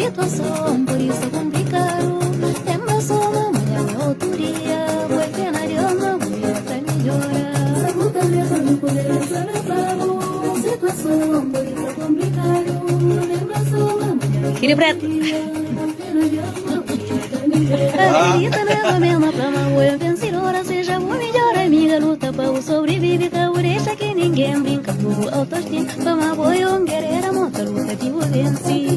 situação, por isso é complicado. Lembra só uma manhã na autoria, foi pena de uma mulher pra melhorar. Se puta mesmo não poder saber situação, por isso é complicado. Lembra só uma manhã. Kiri Brett. Acredita nela mesma pra uma vencedora, seja uma melhor amiga, luta para o sobreviver, deixa que ninguém brinca por autoestima, pra uma boa guerreira, monta luta que vou vencer.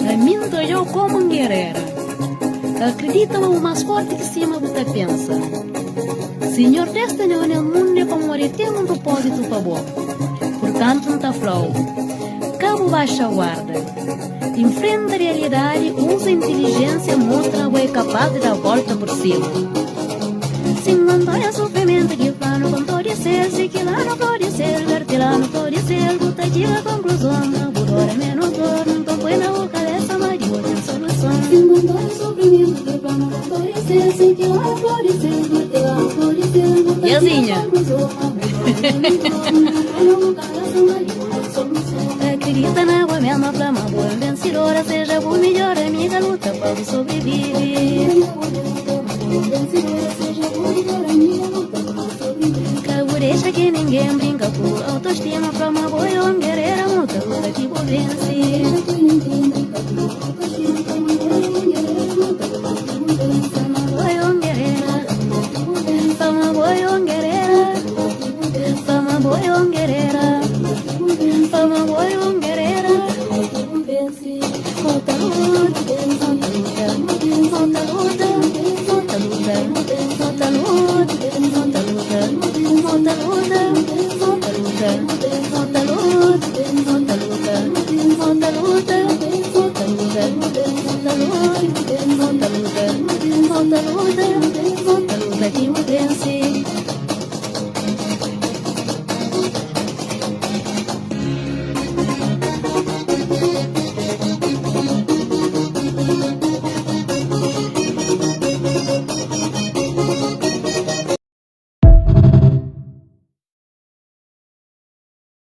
Caminho eu como guerreira, acredita no mais forte que cima você pensa. Senhor destino no mundo para morrer tem um propósito para bom. Portanto, não está flow. Cabo baixa guarda. Enfrenta a realidade, usa a inteligência, mostra que é capaz de dar a volta por cima. Se montanha sofrimento que lá no pode ser, se que lá não pode ser, verte lá não pode ser, luta diga a conclusão, não por hora menos dor, não tô põe na boca dessa, mas de hoje tem solução. Se montanha sofrimento que lá não pode ser, se que lá não pode ser, verte lá não pode ser, luta diga a conclusão, acredita na água mesma flama, boa vencedora, seja a melhor amiga, luta para sobreviver. Cabo deixa que ninguém brinca por autoestima, pra uma boa guerreira, luta que vou vencer. Boa guerreira, fama boa guerreira, fama boa guerreira, fama boa guerreira, volta